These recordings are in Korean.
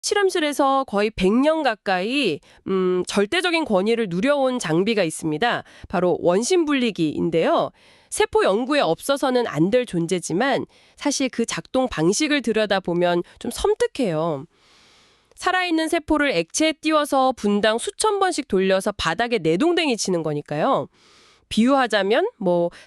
실험실에서 거의 100년 가까이 절대적인 권위를 누려온 장비가 있습니다. 바로 원심분리기인데요. 세포 연구에 없어서는 안 될 존재지만 사실 그 작동 방식을 들여다보면 좀 섬뜩해요. 살아있는 세포를 액체에 띄워서 분당 수천 번씩 돌려서 바닥에 내동댕이 치는 거니까요. 비유하자면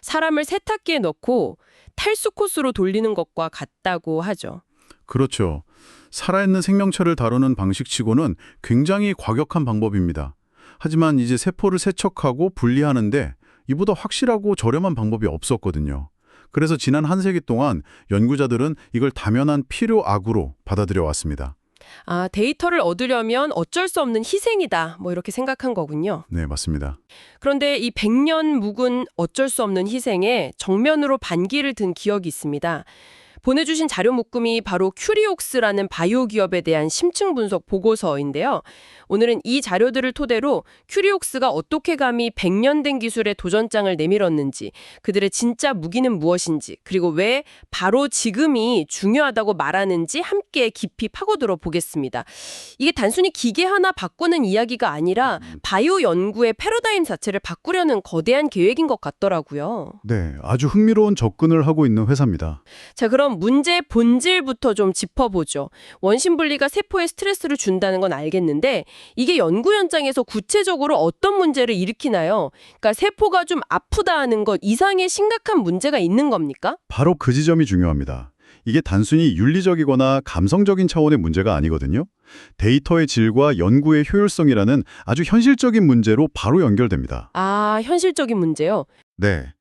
사람을 세탁기에 넣고 탈수 코스로 돌리는 것과 같다고 하죠. 그렇죠. 살아있는 생명체를 다루는 방식치고는 굉장히 과격한 방법입니다. 하지만 이제 세포를 세척하고 분리하는데 이보다 확실하고 저렴한 방법이 없었거든요. 그래서 지난 한 세기 동안 연구자들은 이걸 당연한 필요 악으로 받아들여 왔습니다. 데이터를 얻으려면 어쩔 수 없는 희생이다. 이렇게 생각한 거군요. 네, 맞습니다. 그런데 이 100년 묵은 어쩔 수 없는 희생에 정면으로 반기를 든 기억이 있습니다. 보내주신 자료 묶음이 바로 큐리옥스라는 바이오 기업에 대한 심층 분석 보고서인데요. 오늘은 이 자료들을 토대로 큐리옥스가 어떻게 감히 100년 된 기술에 도전장을 내밀었는지, 그들의 진짜 무기는 무엇인지, 그리고 왜 바로 지금이 중요하다고 말하는지 함께 깊이 파고들어 보겠습니다. 이게 단순히 기계 하나 바꾸는 이야기가 아니라 바이오 연구의 패러다임 자체를 바꾸려는 거대한 계획인 것 같더라고요. 네, 아주 흥미로운 접근을 하고 있는 회사입니다. 자, 그럼 문제의 본질부터 좀 짚어보죠. 원심분리가 세포에 스트레스를 준다는 건 알겠는데 이게 연구 현장에서 구체적으로 어떤 문제를 일으키나요? 그러니까 세포가 좀 아프다 하는 것 이상의 심각한 문제가 있는 겁니까? 바로 그 지점이 중요합니다. 이게 단순히 윤리적이거나 감성적인 차원의 문제가 아니거든요. 데이터의 질과 연구의 효율성이라는 아주 현실적인 문제로 바로 연결됩니다. 현실적인 문제요? 네.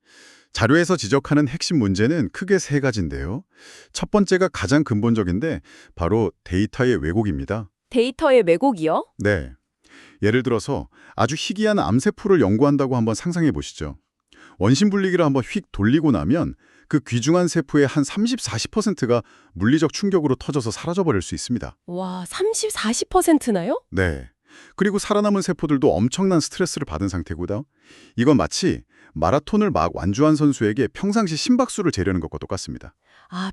자료에서 지적하는 핵심 문제는 크게 세 가지인데요. 첫 번째가 가장 근본적인데 바로 데이터의 왜곡입니다. 데이터의 왜곡이요? 네. 예를 들어서 아주 희귀한 암세포를 연구한다고 한번 상상해 보시죠. 원심분리기를 한번 휙 돌리고 나면 그 귀중한 세포의 한 30-40%가 물리적 충격으로 터져서 사라져버릴 수 있습니다. 와, 30-40%나요? 네. 그리고 살아남은 세포들도 엄청난 스트레스를 받은 상태고요. 이건 마치 마라톤을 막 완주한 선수에게 평상시 심박수를 재려는 것과 똑같습니다.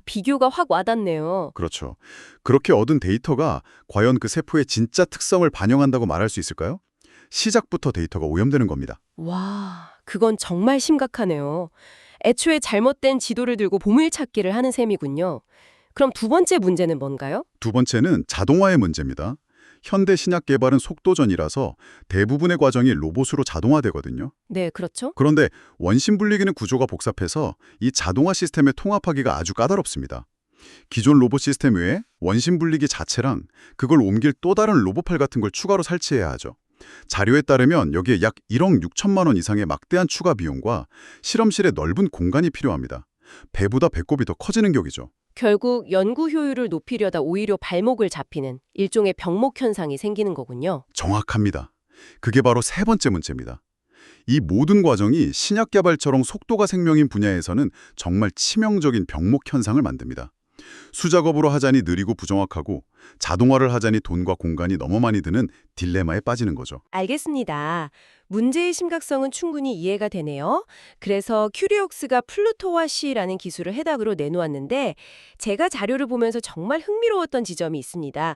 비교가 확 와닿네요. 그렇죠. 그렇게 얻은 데이터가 과연 그 세포의 진짜 특성을 반영한다고 말할 수 있을까요? 시작부터 데이터가 오염되는 겁니다. 와, 그건 정말 심각하네요. 애초에 잘못된 지도를 들고 보물찾기를 하는 셈이군요. 그럼 두 번째 문제는 뭔가요? 두 번째는 자동화의 문제입니다. 현대 신약 개발은 속도전이라서 대부분의 과정이 로봇으로 자동화되거든요. 네, 그렇죠. 그런데 원심 분리기는 구조가 복잡해서 이 자동화 시스템에 통합하기가 아주 까다롭습니다. 기존 로봇 시스템 외에 원심 분리기 자체랑 그걸 옮길 또 다른 로봇팔 같은 걸 추가로 설치해야 하죠. 자료에 따르면 여기에 약 1억 6천만 원 이상의 막대한 추가 비용과 실험실의 넓은 공간이 필요합니다. 배보다 배꼽이 더 커지는 격이죠. 결국 연구 효율을 높이려다 오히려 발목을 잡히는 일종의 병목 현상이 생기는 거군요. 정확합니다. 그게 바로 세 번째 문제입니다. 이 모든 과정이 신약 개발처럼 속도가 생명인 분야에서는 정말 치명적인 병목 현상을 만듭니다. 수작업으로 하자니 느리고 부정확하고 자동화를 하자니 돈과 공간이 너무 많이 드는 딜레마에 빠지는 거죠. 알겠습니다. 문제의 심각성은 충분히 이해가 되네요. 그래서 큐리옥스가 플루토와 C라는 기술을 해답으로 내놓았는데 제가 자료를 보면서 정말 흥미로웠던 지점이 있습니다.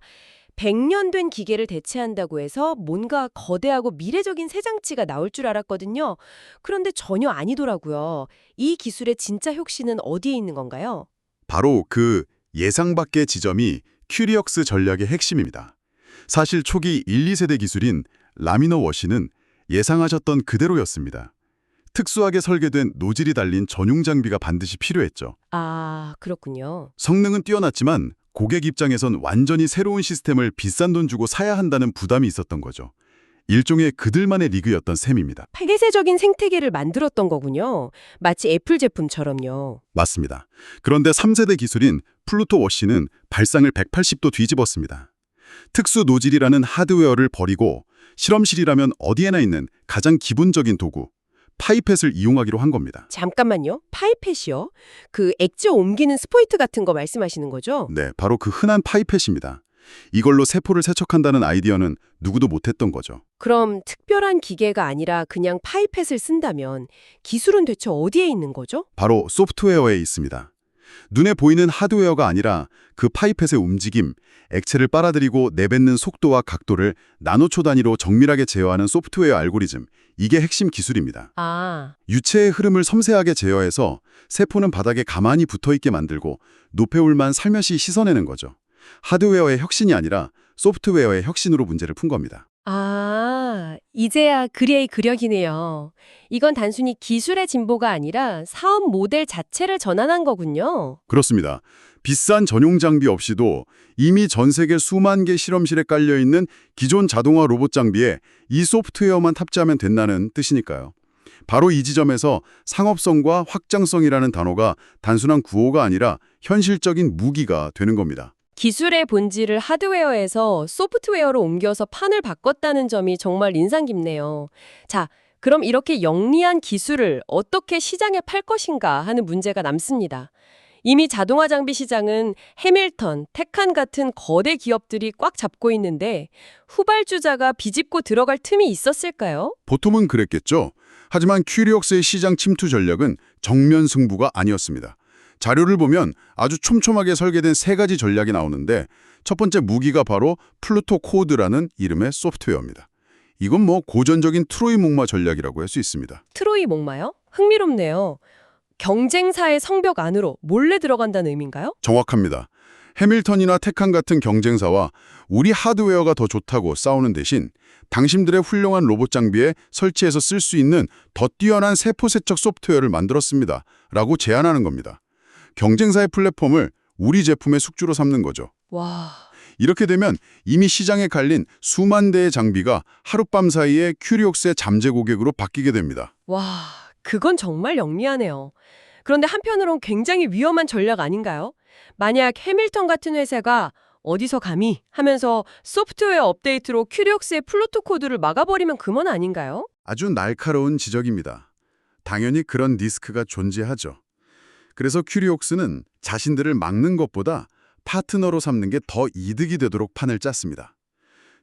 100년 된 기계를 대체한다고 해서 뭔가 거대하고 미래적인 새 장치가 나올 줄 알았거든요. 그런데 전혀 아니더라고요. 이 기술의 진짜 혁신은 어디에 있는 건가요? 바로 그 예상 밖의 지점이 큐리옥스 전략의 핵심입니다. 사실 초기 1, 2세대 기술인 라미너 워시는 예상하셨던 그대로였습니다. 특수하게 설계된 노즐이 달린 전용 장비가 반드시 필요했죠. 그렇군요. 성능은 뛰어났지만 고객 입장에선 완전히 새로운 시스템을 비싼 돈 주고 사야 한다는 부담이 있었던 거죠. 일종의 그들만의 리그였던 셈입니다. 폐쇄적인 생태계를 만들었던 거군요. 마치 애플 제품처럼요. 맞습니다. 그런데 3세대 기술인 플루토 워시는 발상을 180도 뒤집었습니다. 특수 노즐이라는 하드웨어를 버리고 실험실이라면 어디에나 있는 가장 기본적인 도구, 파이펫을 이용하기로 한 겁니다. 잠깐만요. 파이펫이요? 그 액체 옮기는 스포이트 같은 거 말씀하시는 거죠? 네, 바로 그 흔한 파이펫입니다. 이걸로 세포를 세척한다는 아이디어는 누구도 못했던 거죠. 그럼 특별한 기계가 아니라 그냥 파이펫을 쓴다면 기술은 대체 어디에 있는 거죠? 바로 소프트웨어에 있습니다. 눈에 보이는 하드웨어가 아니라 그 파이펫의 움직임, 액체를 빨아들이고 내뱉는 속도와 각도를 나노초 단위로 정밀하게 제어하는 소프트웨어 알고리즘, 이게 핵심 기술입니다. 아, 유체의 흐름을 섬세하게 제어해서 세포는 바닥에 가만히 붙어있게 만들고 노폐물만 살며시 씻어내는 거죠. 하드웨어의 혁신이 아니라 소프트웨어의 혁신으로 문제를 푼 겁니다. 이제야 그리의 그력이네요. 이건 단순히 기술의 진보가 아니라 사업 모델 자체를 전환한 거군요. 그렇습니다. 비싼 전용 장비 없이도 이미 전 세계 수만 개 실험실에 깔려있는 기존 자동화 로봇 장비에 이 소프트웨어만 탑재하면 된다는 뜻이니까요. 바로 이 지점에서 상업성과 확장성이라는 단어가 단순한 구호가 아니라 현실적인 무기가 되는 겁니다. 기술의 본질을 하드웨어에서 소프트웨어로 옮겨서 판을 바꿨다는 점이 정말 인상 깊네요. 자, 그럼 이렇게 영리한 기술을 어떻게 시장에 팔 것인가 하는 문제가 남습니다. 이미 자동화 장비 시장은 해밀턴, 테칸 같은 거대 기업들이 꽉 잡고 있는데 후발주자가 비집고 들어갈 틈이 있었을까요? 보통은 그랬겠죠. 하지만 큐리옥스의 시장 침투 전략은 정면 승부가 아니었습니다. 자료를 보면 아주 촘촘하게 설계된 3가지 전략이 나오는데 첫 번째 무기가 바로 플루토 코드라는 이름의 소프트웨어입니다. 이건 뭐 고전적인 트로이 목마 전략이라고 할 수 있습니다. 트로이 목마요? 흥미롭네요. 경쟁사의 성벽 안으로 몰래 들어간다는 의미인가요? 정확합니다. 해밀턴이나 테칸 같은 경쟁사와 우리 하드웨어가 더 좋다고 싸우는 대신 당신들의 훌륭한 로봇 장비에 설치해서 쓸 수 있는 더 뛰어난 세포 세척 소프트웨어를 만들었습니다. 라고 제안하는 겁니다. 경쟁사의 플랫폼을 우리 제품의 숙주로 삼는 거죠. 와, 이렇게 되면 이미 시장에 깔린 수만 대의 장비가 하룻밤 사이에 큐리옥스의 잠재 고객으로 바뀌게 됩니다. 와, 그건 정말 영리하네요. 그런데 한편으론 굉장히 위험한 전략 아닌가요? 만약 해밀턴 같은 회사가 어디서 감히 하면서 소프트웨어 업데이트로 큐리옥스의 플루토 코드를 막아버리면 그만 아닌가요? 아주 날카로운 지적입니다. 당연히 그런 리스크가 존재하죠. 그래서 큐리옥스는 자신들을 막는 것보다 파트너로 삼는 게 더 이득이 되도록 판을 짰습니다.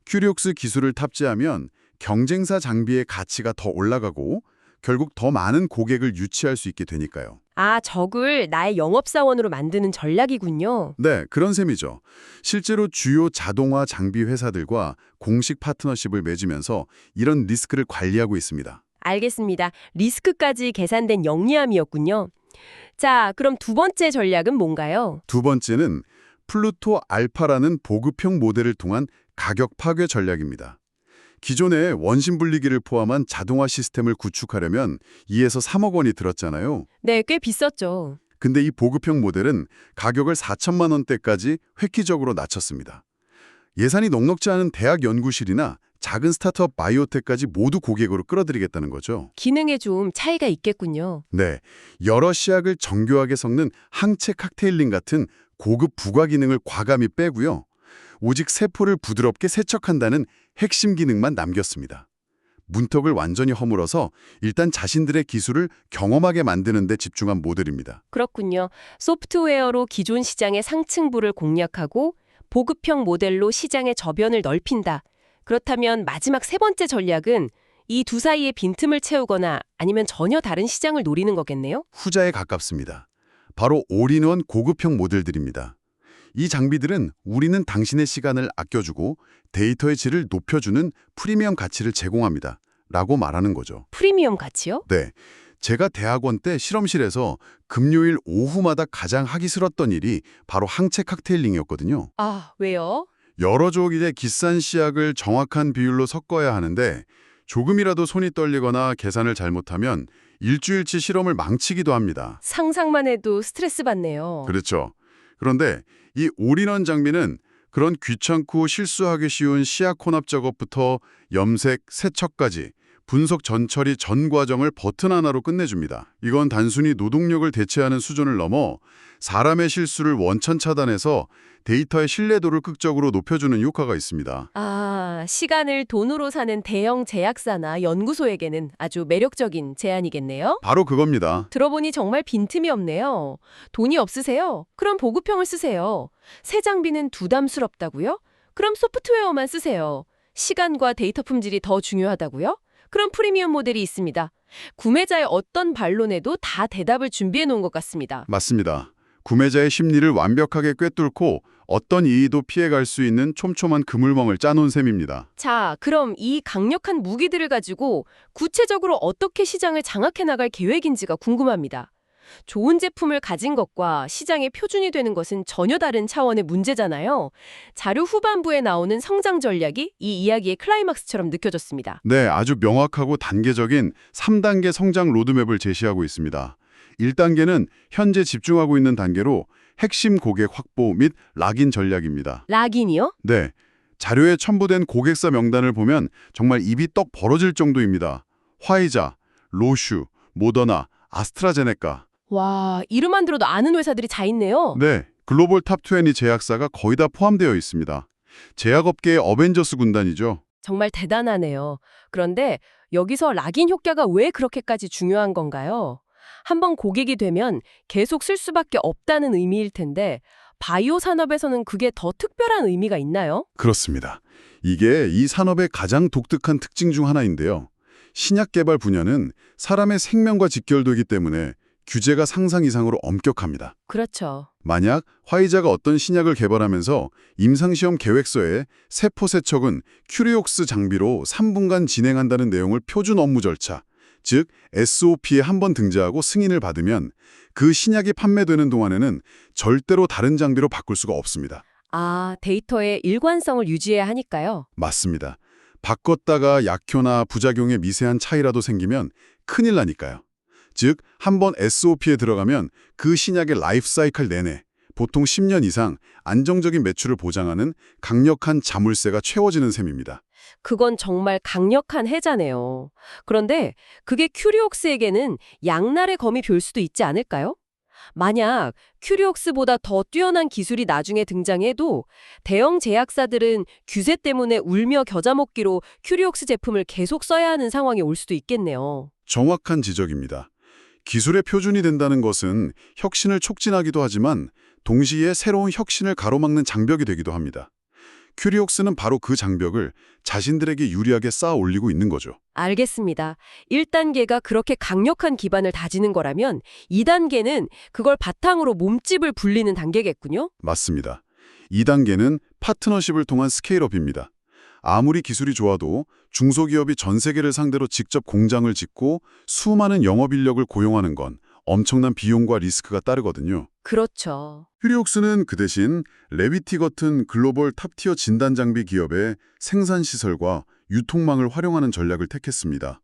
큐리옥스 기술을 탑재하면 경쟁사 장비의 가치가 더 올라가고 결국 더 많은 고객을 유치할 수 있게 되니까요. 아, 적을 나의 영업사원으로 만드는 전략이군요. 네, 그런 셈이죠. 실제로 주요 자동화 장비 회사들과 공식 파트너십을 맺으면서 이런 리스크를 관리하고 있습니다. 알겠습니다. 리스크까지 계산된 영리함이었군요. 자, 그럼 두 번째 전략은 뭔가요? 두 번째는 플루토 알파라는 보급형 모델을 통한 가격 파괴 전략입니다. 기존에 원심 분리기를 포함한 자동화 시스템을 구축하려면 2에서 3억 원이 들었잖아요. 네, 꽤 비쌌죠. 근데 이 보급형 모델은 가격을 4천만 원대까지 획기적으로 낮췄습니다. 예산이 넉넉지 않은 대학 연구실이나 작은 스타트업 바이오텍까지 모두 고객으로 끌어들이겠다는 거죠. 기능에 좀 차이가 있겠군요. 네, 여러 시약을 정교하게 섞는 항체 칵테일링 같은 고급 부가 기능을 과감히 빼고요. 오직 세포를 부드럽게 세척한다는 핵심 기능만 남겼습니다. 문턱을 완전히 허물어서 일단 자신들의 기술을 경험하게 만드는 데 집중한 모델입니다. 그렇군요. 소프트웨어로 기존 시장의 상층부를 공략하고 보급형 모델로 시장의 저변을 넓힌다. 그렇다면 마지막 세 번째 전략은 이 두 사이의 빈틈을 채우거나 아니면 전혀 다른 시장을 노리는 거겠네요? 후자에 가깝습니다. 바로 올인원 고급형 모델들입니다. 이 장비들은 우리는 당신의 시간을 아껴주고 데이터의 질을 높여주는 프리미엄 가치를 제공합니다. 라고 말하는 거죠. 프리미엄 가치요? 네, 제가 대학원 때 실험실에서 금요일 오후마다 가장 하기 싫었던 일이 바로 항체 칵테일링이었거든요. 아, 왜요? 여러 조기의 기싼 시약을 정확한 비율로 섞어야 하는데 조금이라도 손이 떨리거나 계산을 잘못하면 일주일치 실험을 망치기도 합니다. 상상만 해도 스트레스 받네요. 그렇죠. 그런데 이 올인원 장비는 그런 귀찮고 실수하기 쉬운 시약 혼합 작업부터 염색, 세척까지 분석 전처리 전 과정을 버튼 하나로 끝내줍니다. 이건 단순히 노동력을 대체하는 수준을 넘어 사람의 실수를 원천 차단해서 데이터의 신뢰도를 극적으로 높여주는 효과가 있습니다. 아, 시간을 돈으로 사는 대형 제약사나 연구소에게는 아주 매력적인 제안이겠네요? 바로 그겁니다. 들어보니 정말 빈틈이 없네요. 돈이 없으세요? 그럼 보급형을 쓰세요. 새 장비는 부담스럽다고요? 그럼 소프트웨어만 쓰세요. 시간과 데이터 품질이 더 중요하다고요? 그럼 프리미엄 모델이 있습니다. 구매자의 어떤 반론에도 다 대답을 준비해 놓은 것 같습니다. 맞습니다. 구매자의 심리를 완벽하게 꿰뚫고 어떤 이의도 피해갈 수 있는 촘촘한 그물망을 짜놓은 셈입니다. 자, 그럼 이 강력한 무기들을 가지고 구체적으로 어떻게 시장을 장악해 나갈 계획인지가 궁금합니다. 좋은 제품을 가진 것과 시장의 표준이 되는 것은 전혀 다른 차원의 문제잖아요. 자료 후반부에 나오는 성장 전략이 이 이야기의 클라이막스처럼 느껴졌습니다. 네, 아주 명확하고 단계적인 3단계 성장 로드맵을 제시하고 있습니다. 1단계는 현재 집중하고 있는 단계로 핵심 고객 확보 및 락인 전략입니다. 락인이요? 네, 자료에 첨부된 고객사 명단을 보면 정말 입이 떡 벌어질 정도입니다. 화이자, 로슈, 모더나, 아스트라제네카. 와, 이름만 들어도 아는 회사들이 다 있네요. 네, 글로벌 탑20 제약사가 거의 다 포함되어 있습니다. 제약업계의 어벤져스 군단이죠. 정말 대단하네요. 그런데 여기서 락인 효과가 왜 그렇게까지 중요한 건가요? 한번 고객이 되면 계속 쓸 수밖에 없다는 의미일 텐데 바이오 산업에서는 그게 더 특별한 의미가 있나요? 그렇습니다. 이게 이 산업의 가장 독특한 특징 중 하나인데요. 신약 개발 분야는 사람의 생명과 직결되기 때문에 규제가 상상 이상으로 엄격합니다. 그렇죠. 만약 화이자가 어떤 신약을 개발하면서 임상시험 계획서에 세포 세척은 큐리옥스 장비로 3분간 진행한다는 내용을 표준 업무 절차, 즉 SOP에 한 번 등재하고 승인을 받으면 그 신약이 판매되는 동안에는 절대로 다른 장비로 바꿀 수가 없습니다. 아, 데이터의 일관성을 유지해야 하니까요. 맞습니다. 바꿨다가 약효나 부작용의 미세한 차이라도 생기면 큰일 나니까요. 즉, 한 번 SOP에 들어가면 그 신약의 라이프 사이클 내내 보통 10년 이상 안정적인 매출을 보장하는 강력한 자물쇠가 채워지는 셈입니다. 그건 정말 강력한 해자네요. 그런데 그게 큐리옥스에게는 양날의 검이 별 수도 있지 않을까요? 만약 큐리옥스보다 더 뛰어난 기술이 나중에 등장해도 대형 제약사들은 규제 때문에 울며 겨자 먹기로 큐리옥스 제품을 계속 써야 하는 상황이 올 수도 있겠네요. 정확한 지적입니다. 기술의 표준이 된다는 것은 혁신을 촉진하기도 하지만 동시에 새로운 혁신을 가로막는 장벽이 되기도 합니다. 큐리옥스는 바로 그 장벽을 자신들에게 유리하게 쌓아 올리고 있는 거죠. 알겠습니다. 1단계가 그렇게 강력한 기반을 다지는 거라면 2단계는 그걸 바탕으로 몸집을 불리는 단계겠군요? 맞습니다. 2단계는 파트너십을 통한 스케일업입니다. 아무리 기술이 좋아도 중소기업이 전 세계를 상대로 직접 공장을 짓고 수많은 영업인력을 고용하는 건 엄청난 비용과 리스크가 따르거든요. 그렇죠. 큐리옥스는 그 대신 레비티 같은 글로벌 탑티어 진단 장비 기업의 생산시설과 유통망을 활용하는 전략을 택했습니다.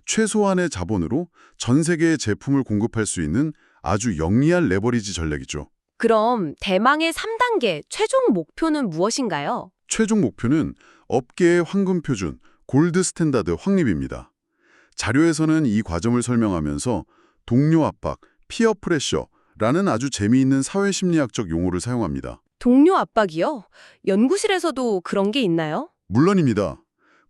최소한의 자본으로 전 세계의 제품을 공급할 수 있는 아주 영리한 레버리지 전략이죠. 그럼 대망의 3단계 최종 목표는 무엇인가요? 최종 목표는 업계의 황금 표준, 골드 스탠다드 확립입니다. 자료에서는 이 과정을 설명하면서 동료 압박, 피어 프레셔라는 아주 재미있는 사회심리학적 용어를 사용합니다. 동료 압박이요? 연구실에서도 그런 게 있나요? 물론입니다.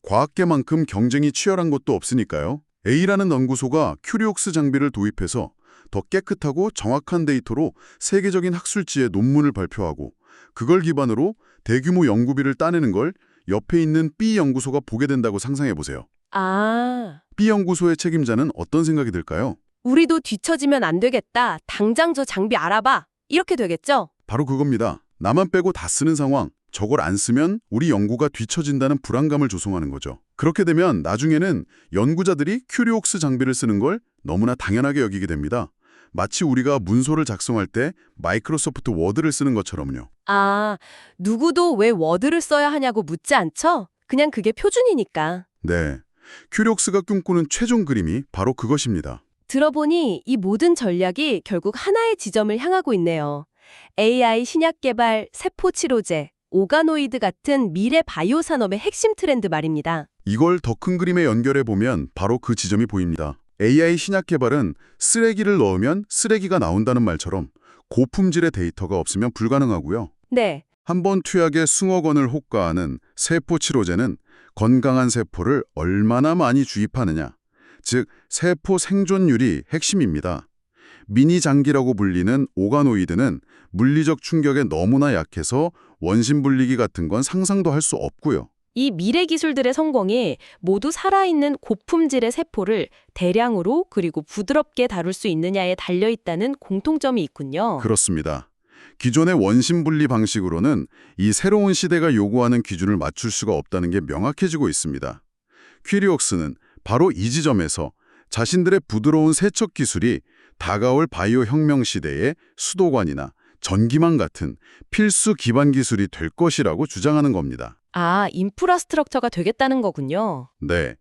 과학계만큼 경쟁이 치열한 것도 없으니까요. A라는 연구소가 큐리옥스 장비를 도입해서 더 깨끗하고 정확한 데이터로 세계적인 학술지에 논문을 발표하고 그걸 기반으로 대규모 연구비를 따내는 걸 옆에 있는 B 연구소가 보게 된다고 상상해 보세요. 아, B 연구소의 책임자는 어떤 생각이 들까요? 우리도 뒤처지면 안 되겠다. 당장 저 장비 알아봐. 이렇게 되겠죠? 바로 그겁니다. 나만 빼고 다 쓰는 상황, 저걸 안 쓰면 우리 연구가 뒤처진다는 불안감을 조성하는 거죠. 그렇게 되면 나중에는 연구자들이 큐리옥스 장비를 쓰는 걸 너무나 당연하게 여기게 됩니다. 마치 우리가 문서를 작성할 때 마이크로소프트 워드를 쓰는 것처럼요. 아, 누구도 왜 워드를 써야 하냐고 묻지 않죠? 그냥 그게 표준이니까. 네, 큐리옥스가 꿈꾸는 최종 그림이 바로 그것입니다. 들어보니 이 모든 전략이 결국 하나의 지점을 향하고 있네요. AI 신약 개발, 세포 치료제, 오가노이드 같은 미래 바이오 산업의 핵심 트렌드 말입니다. 이걸 더 큰 그림에 연결해보면 바로 그 지점이 보입니다. AI 신약 개발은 쓰레기를 넣으면 쓰레기가 나온다는 말처럼 고품질의 데이터가 없으면 불가능하고요. 네, 한번 투약에 수억 원을 호가하는 세포 치료제는 건강한 세포를 얼마나 많이 주입하느냐, 즉 세포 생존율이 핵심입니다. 미니 장기라고 불리는 오가노이드는 물리적 충격에 너무나 약해서 원심 분리기 같은 건 상상도 할 수 없고요. 이 미래 기술들의 성공이 모두 살아있는 고품질의 세포를 대량으로 그리고 부드럽게 다룰 수 있느냐에 달려있다는 공통점이 있군요. 그렇습니다. 기존의 원심 분리 방식으로는 이 새로운 시대가 요구하는 기준을 맞출 수가 없다는 게 명확해지고 있습니다. 퀴리옥스는 바로 이 지점에서 자신들의 부드러운 세척 기술이 다가올 바이오 혁명 시대의 수도관이나 전기망 같은 필수 기반 기술이 될 것이라고 주장하는 겁니다. 아, 인프라스트럭처가 되겠다는 거군요. 네,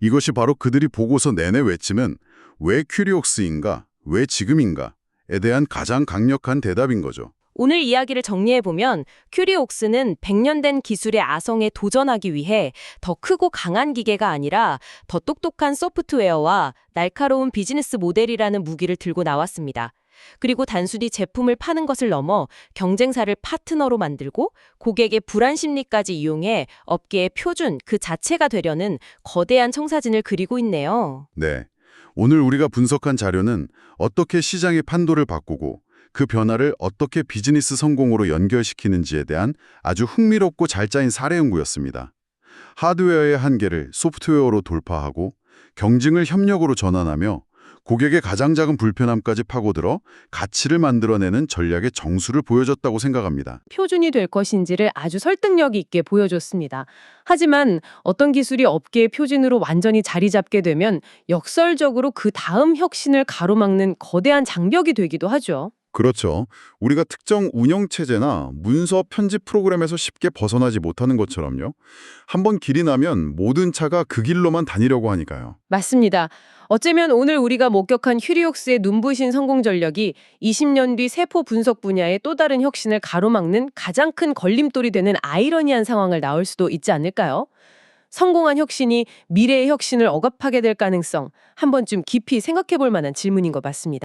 이것이 바로 그들이 보고서 내내 외치는 왜 퀴리옥스인가, 왜 지금인가에 대한 가장 강력한 대답인 거죠. 오늘 이야기를 정리해보면 큐리옥스는 100년 된 기술의 아성에 도전하기 위해 더 크고 강한 기계가 아니라 더 똑똑한 소프트웨어와 날카로운 비즈니스 모델이라는 무기를 들고 나왔습니다. 그리고 단순히 제품을 파는 것을 넘어 경쟁사를 파트너로 만들고 고객의 불안 심리까지 이용해 업계의 표준 그 자체가 되려는 거대한 청사진을 그리고 있네요. 네, 오늘 우리가 분석한 자료는 어떻게 시장의 판도를 바꾸고 그 변화를 어떻게 비즈니스 성공으로 연결시키는지에 대한 아주 흥미롭고 잘 짜인 사례 연구였습니다. 하드웨어의 한계를 소프트웨어로 돌파하고 경쟁을 협력으로 전환하며 고객의 가장 작은 불편함까지 파고들어 가치를 만들어내는 전략의 정수를 보여줬다고 생각합니다. 표준이 될 것인지를 아주 설득력 있게 보여줬습니다. 하지만 어떤 기술이 업계의 표준으로 완전히 자리 잡게 되면 역설적으로 그 다음 혁신을 가로막는 거대한 장벽이 되기도 하죠. 그렇죠. 우리가 특정 운영체제나 문서 편집 프로그램에서 쉽게 벗어나지 못하는 것처럼요. 한번 길이 나면 모든 차가 그 길로만 다니려고 하니까요. 맞습니다. 어쩌면 오늘 우리가 목격한 큐리옥스의 눈부신 성공 전략이 20년 뒤 세포 분석 분야의 또 다른 혁신을 가로막는 가장 큰 걸림돌이 되는 아이러니한 상황을 낳을 수도 있지 않을까요? 성공한 혁신이 미래의 혁신을 억압하게 될 가능성, 한 번쯤 깊이 생각해 볼 만한 질문인 것 같습니다.